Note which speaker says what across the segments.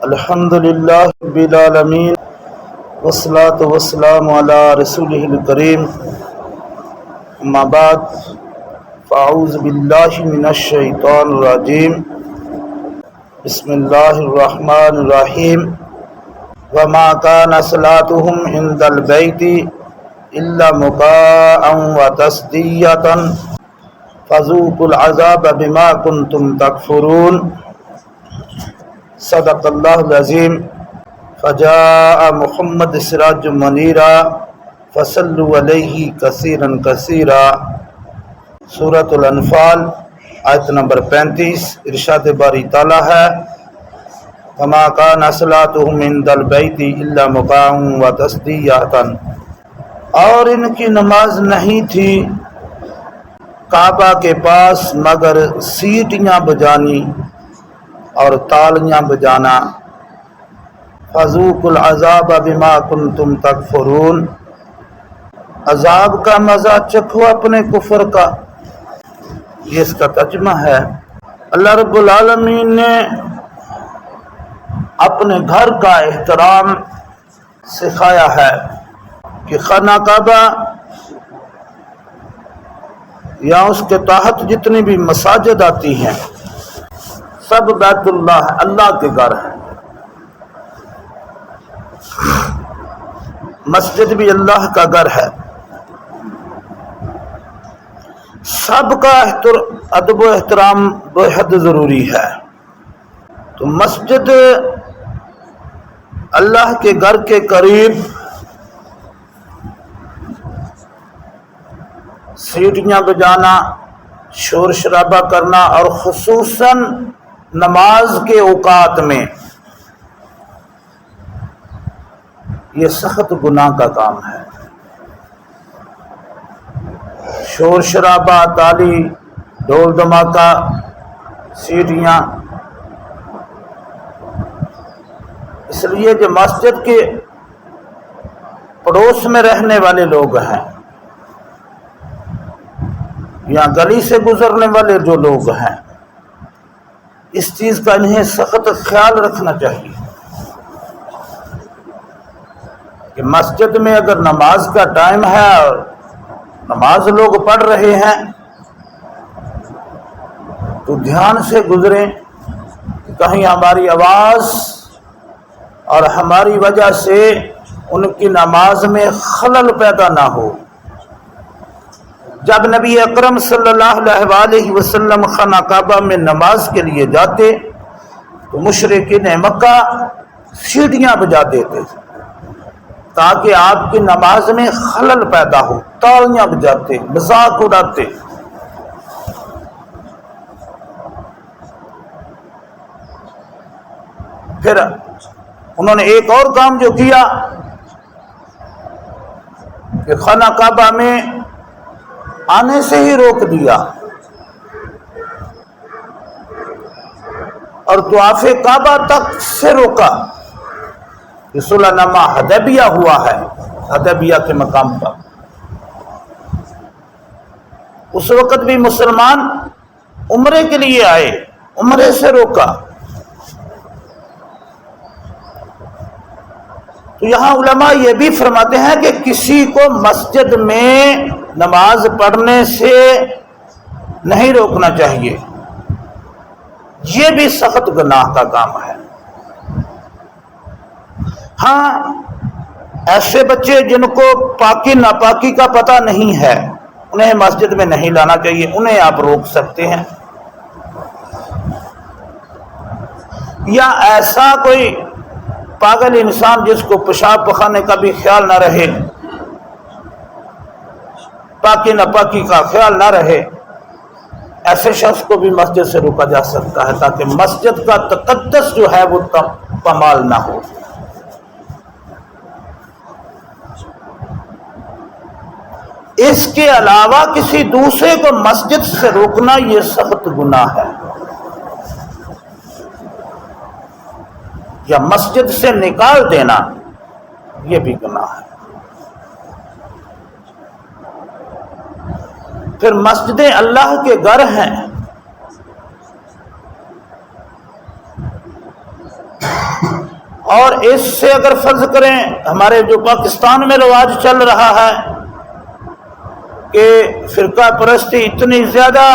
Speaker 1: الحمد للہ رب العالمین والصلاة والسلام علی رسولہ الکریم اما بعد فاعوذ باللہ من الشیطان الرجیم بسم اللہ الرحمن الرحیم وما کان صلاتهم عند البیت الا مکاء وتصدیۃ فذوقوا العذاب بما کنتم تکفرون صدق اللہ العظیم فجاء محمد سراج منیرا فصلوا علیہ کثیرا کثیرا۔ سورۃ الانفال آیت نمبر 35۔ ارشاد باری تعالیٰ ہے وما کان صلاتهم عند البیت الا مکاء وتصدیۃ، اور ان کی نماز نہیں تھی کعبہ کے پاس مگر سیٹیاں بجانی اور تالیاں بجانا۔ فذوقوا العذاب بما کنتم تکفرون، عذاب کا مزہ چکھو اپنے کفر کا، یہ اس کا ترجمہ ہے۔ اللہ رب العالمین نے اپنے گھر کا احترام سکھایا ہے کہ خانہ کعبہ یا اس کے تحت جتنی بھی مساجد آتی ہیں سب بیت اللہ، اللہ کے گھر ہیں۔ مسجد بھی اللہ کا گھر ہے۔ سب کا ادب و احترام بے حد ضروری ہے۔ تو مسجد اللہ کے گھر کے قریب سیٹیاں بجانا، شور شرابہ کرنا، اور خصوصاً نماز کے اوقات میں یہ سخت گناہ کا کام ہے۔ شور شرابہ، تالی، ڈھول دھماکہ، سیٹیاں، اس لیے جو مسجد کے پڑوس میں رہنے والے لوگ ہیں یا گلی سے گزرنے والے جو لوگ ہیں، اس چیز کا انہیں سخت خیال رکھنا چاہیے کہ مسجد میں اگر نماز کا ٹائم ہے اور نماز لوگ پڑھ رہے ہیں تو دھیان سے گزریں کہ کہیں ہماری آواز اور ہماری وجہ سے ان کی نماز میں خلل پیدا نہ ہو۔ جب نبی اکرم صلی اللہ علیہ وسلم خانہ کعبہ میں نماز کے لیے جاتے تو مشرکین مکہ سیٹیاں بجا دیتے تاکہ آپ کی نماز میں خلل پیدا ہو، تالیاں بجاتے، مذاق اڑاتے۔ پھر انہوں نے ایک اور کام جو کیا کہ خانہ کعبہ میں آنے سے ہی روک دیا اور طواف کعبہ تک سے روکا۔ یہ صلح نامہ حدیبیہ ہوا ہے، حدیبیہ کے مقام پر۔ اس وقت بھی مسلمان عمرے کے لیے آئے، عمرے سے روکا۔ تو یہاں علماء یہ بھی فرماتے ہیں کہ کسی کو مسجد میں نماز پڑھنے سے نہیں روکنا چاہیے، یہ بھی سخت گناہ کا کام ہے۔ ہاں، ایسے بچے جن کو پاکی ناپاکی کا پتہ نہیں ہے انہیں مسجد میں نہیں لانا چاہیے، انہیں آپ روک سکتے ہیں۔ یا ایسا کوئی پاگل انسان جس کو پیشاب پخانے کا بھی خیال نہ رہے، پاکی ناپاکی کا خیال نہ رہے، ایسے شخص کو بھی مسجد سے روکا جا سکتا ہے تاکہ مسجد کا تقدس جو ہے وہ پامال نہ ہو۔ اس کے علاوہ کسی دوسرے کو مسجد سے روکنا یہ سخت گناہ ہے، یا مسجد سے نکال دینا یہ بھی گناہ ہے۔ پھر مسجدیں اللہ کے گھر ہیں، اور اس سے اگر فرض کریں ہمارے جو پاکستان میں رواج چل رہا ہے کہ فرقہ پرستی اتنی زیادہ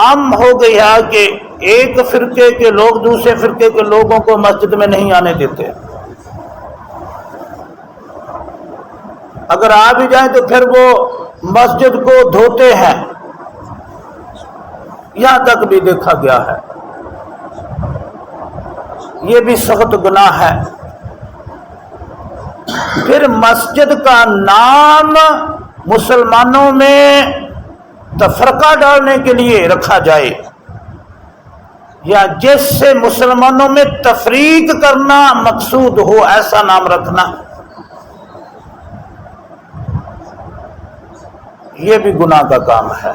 Speaker 1: عام ہو گئی ہے کہ ایک فرقے کے لوگ دوسرے فرقے کے لوگوں کو مسجد میں نہیں آنے دیتے، اگر آ بھی جائیں تو پھر وہ مسجد کو دھوتے ہیں، یہاں تک بھی دیکھا گیا ہے۔ یہ بھی سخت گناہ ہے۔ پھر مسجد کا نام مسلمانوں میں تفرقہ ڈالنے کے لیے رکھا جائے یا جس سے مسلمانوں میں تفریق کرنا مقصود ہو ایسا نام رکھنا، یہ بھی گناہ کا کام ہے۔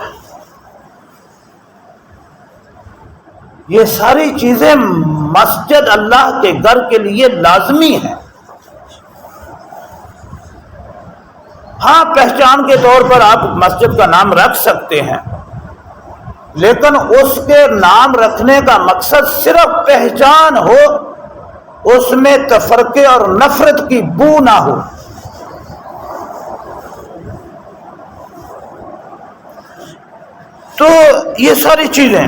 Speaker 1: یہ ساری چیزیں مسجد اللہ کے گھر کے لیے لازمی ہیں۔ ہاں پہچان کے طور پر آپ مسجد کا نام رکھ سکتے ہیں، لیکن اس کے نام رکھنے کا مقصد صرف پہچان ہو، اس میں تفرقے اور نفرت کی بو نہ ہو۔ تو یہ ساری چیزیں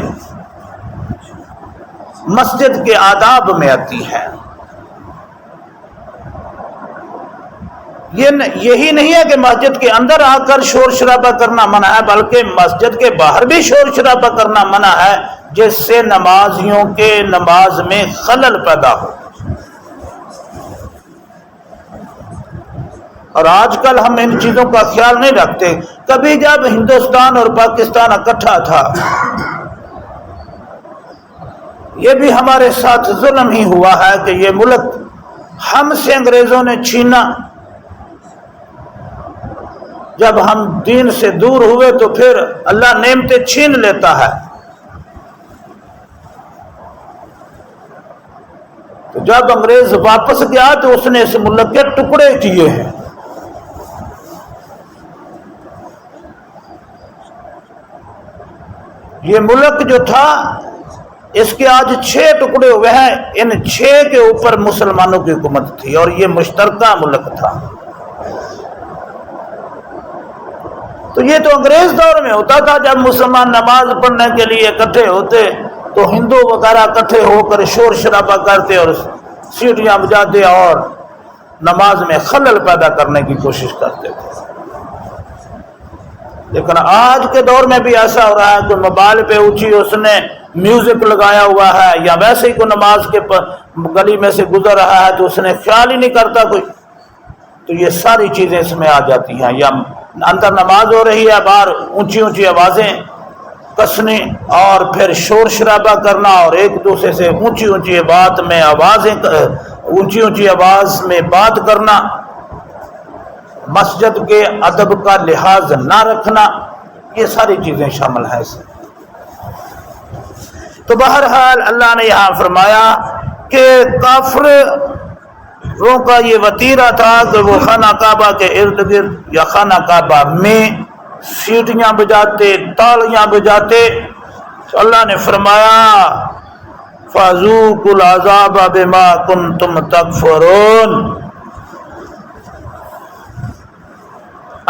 Speaker 1: مسجد کے آداب میں آتی ہیں۔ یہی نہیں ہے کہ مسجد کے اندر آ کر شور شرابہ کرنا منع ہے، بلکہ مسجد کے باہر بھی شور شرابہ کرنا منع ہے جس سے نمازیوں کے نماز میں خلل پیدا ہو۔ اور آج کل ہم ان چیزوں کا خیال نہیں رکھتے۔ کبھی جب ہندوستان اور پاکستان اکٹھا تھا، یہ بھی ہمارے ساتھ ظلم ہی ہوا ہے کہ یہ ملک ہم سے انگریزوں نے چھینا۔ جب ہم دین سے دور ہوئے تو پھر اللہ نعمتیں چھین لیتا ہے۔ تو جب انگریز واپس گیا تو اس نے اس ملک کے ٹکڑے کیے ہیں۔ یہ ملک جو تھا اس کے آج 6 ٹکڑے ہوئے ہیں، ان 6 کے اوپر مسلمانوں کی حکومت تھی اور یہ مشترکہ ملک تھا۔ تو یہ تو انگریز دور میں ہوتا تھا، جب مسلمان نماز پڑھنے کے لیے اکٹھے ہوتے تو ہندو وغیرہ اکٹھے ہو کر شور شرابہ کرتے اور سیٹیاں بجاتے اور نماز میں خلل پیدا کرنے کی کوشش کرتے تھے۔ لیکن آج کے دور میں بھی ایسا ہو رہا ہے کہ موبائل پہ اونچی اس نے میوزک لگایا ہوا ہے، یا ویسے ہی کوئی نماز کے گلی میں سے گزر رہا ہے تو اس نے خیال ہی نہیں کرتا کوئی، تو یہ ساری چیزیں اس میں آ جاتی ہیں۔ یا اندر نماز ہو رہی ہے، باہر اونچی اونچی آوازیں کسنے اور پھر شور شرابہ کرنا اور ایک دوسرے سے اونچی اونچی آواز میں بات کرنا، مسجد کے ادب کا لحاظ نہ رکھنا، یہ ساری چیزیں شامل ہیں اس میں۔ تو بہرحال اللہ نے یہاں فرمایا کہ کافروں کا یہ وتیرہ تھا کہ وہ خانہ کعبہ کے ارد گرد یا خانہ کعبہ میں سیٹیاں بجاتے، تالیاں بجاتے۔ تو اللہ نے فرمایا فَذُوقُوا الْعَذَابَ بِمَا كُنتُمْ تَكْفُرُونَ۔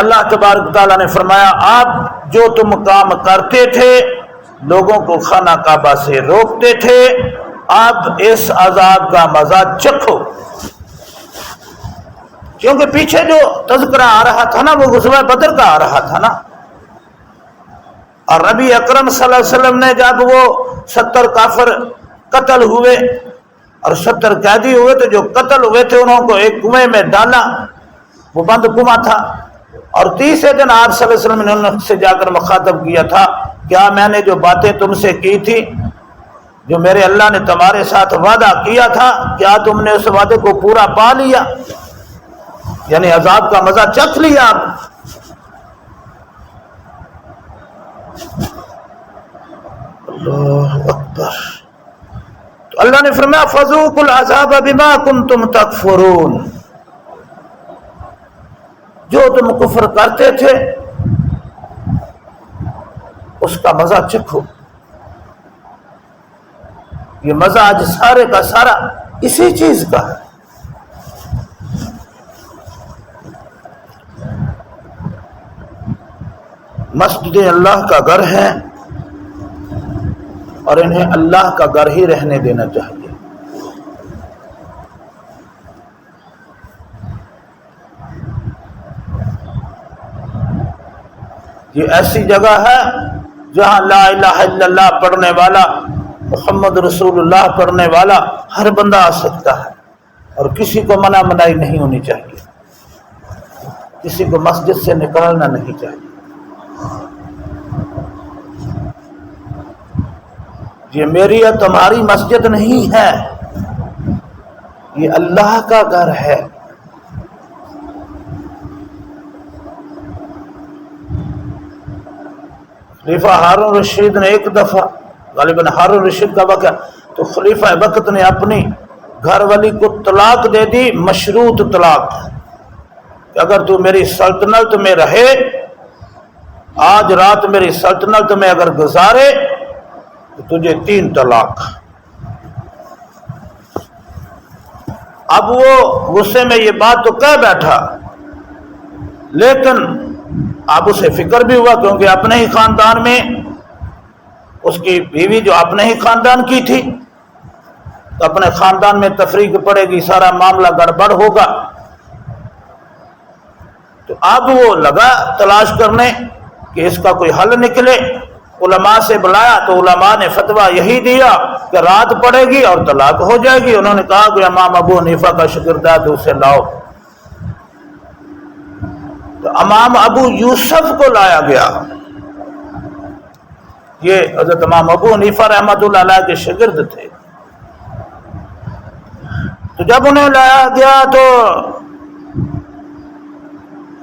Speaker 1: اللہ تبارک تعالیٰ نے فرمایا آپ جو تم کام کرتے تھے، لوگوں کو خانہ کعبہ سے روکتے تھے، آپ اس عذاب کا مزہ چکھو۔ کیونکہ پیچھے جو تذکرہ آ رہا تھا نا، وہ غزوہ بدر کا آ رہا تھا نا، اور نبی اکرم صلی اللہ علیہ وسلم نے جب وہ 70 کافر قتل ہوئے اور 70 قیدی ہوئے تو جو قتل ہوئے تھے انہوں کو ایک کنویں میں ڈالا، وہ بند کنواں تھا، اور تیسرے دن آپ صلی اللہ علیہ وسلم نے ان سے جا کر مخاطب کیا تھا، کیا میں نے جو باتیں تم سے کی تھی، جو میرے اللہ نے تمہارے ساتھ وعدہ کیا تھا، کیا تم نے اس وعدے کو پورا پا لیا؟ یعنی عذاب کا مزہ چکھ لیا آپ؟ اللہ اکبر۔ تو اللہ نے فرمایا فَذُوقُوا الْعَذَابَ بِمَا كُنتُمْ تَكْفُرُونَ، جو تم کفر کرتے تھے اس کا مزہ چکھو۔ یہ مزہ آج سارے کا سارا اسی چیز کا ہے۔ مسجدیں اللہ کا گھر ہے اور انہیں اللہ کا گھر ہی رہنے دینا چاہیے۔ یہ ایسی جگہ ہے جہاں لا الہ الا اللہ پڑھنے والا، محمد رسول اللہ پڑھنے والا ہر بندہ آ سکتا ہے، اور کسی کو منائی نہیں ہونی چاہیے، کسی کو مسجد سے نکالنا نہیں چاہیے۔ یہ میری اور تمہاری مسجد نہیں ہے، یہ اللہ کا گھر ہے۔ خلیفہ ہارون رشید نے ایک دفعہ، غالباً ہارون رشید کا واقعہ، تو خلیفہ وقت نے اپنی گھر والی کو طلاق دے دی، مشروط طلاق، کہ اگر تو میری سلطنت میں رہے، آج رات میری سلطنت میں اگر گزارے تو تجھے 3 طلاق۔ اب وہ غصے میں یہ بات تو کہہ بیٹھا، لیکن اب اسے فکر بھی ہوا، کیونکہ اپنے ہی خاندان میں اس کی بیوی جو اپنے ہی خاندان کی تھی، تو اپنے خاندان میں تفریق پڑے گی، سارا معاملہ گڑبڑ ہوگا۔ تو اب وہ لگا تلاش کرنے کہ اس کا کوئی حل نکلے۔ علماء سے بلایا تو علماء نے فتویٰ یہی دیا کہ رات پڑے گی اور طلاق ہو جائے گی۔ انہوں نے کہا کہ امام ابو حنیفہ کا شاگرد اسے لاؤ، تو امام ابو یوسف کو لایا گیا۔ یہ حضرت امام ابو حنیفہ رحمۃ اللہ علیہ کے شاگرد تھے۔ تو جب انہیں لایا گیا تو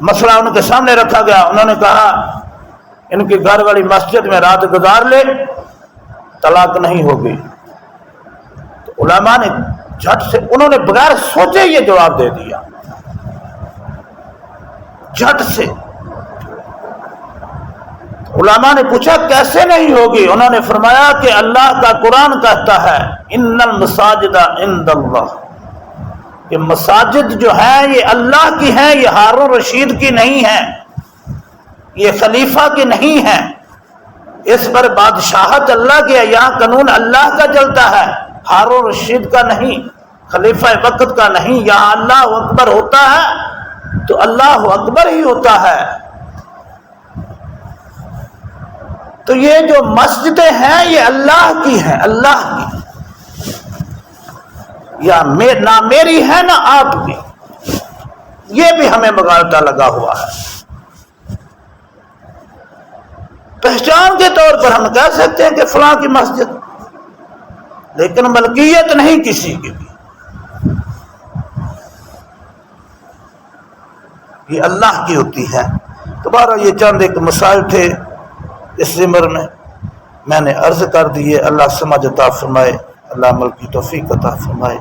Speaker 1: مسئلہ ان کے سامنے رکھا گیا۔ انہوں نے کہا ان کی گھر والی مسجد میں رات گزار لے، طلاق نہیں ہوگی۔ تو علماء نے جھٹ سے، انہوں نے بغیر سوچے یہ جواب دے دیا، جھٹ سے۔ علماء نے پوچھا کیسے نہیں ہوگی؟ انہوں نے فرمایا کہ اللہ کا قرآن کہتا ہے ان المساجد عند اللہ، کہ مساجد جو ہیں یہ اللہ کی ہیں، یہ ہارون رشید کی نہیں ہیں، یہ خلیفہ کی نہیں ہیں، اس پر بادشاہت اللہ کی ہے، یہاں قانون اللہ کا چلتا ہے، ہارون رشید کا نہیں، خلیفہ وقت کا نہیں۔ یہاں اللہ اکبر ہوتا ہے تو اللہ اکبر ہی ہوتا ہے۔ تو یہ جو مسجدیں ہیں یہ اللہ کی ہیں، اللہ کی، یا نہ میری ہے نہ آپ کی۔ یہ بھی ہمیں مغالطہ لگا ہوا ہے۔ پہچان کے طور پر ہم کہہ سکتے ہیں کہ فلاں کی مسجد، لیکن ملکیت نہیں کسی کی بھی، یہ اللہ کی ہوتی ہے۔ دوبارہ یہ چند ایک مسائل تھے اس ضمن میں نے عرض کر دیے۔ اللہ سمجھ عطا فرمائے، اللہ عمل کی توفیق عطا فرمائے۔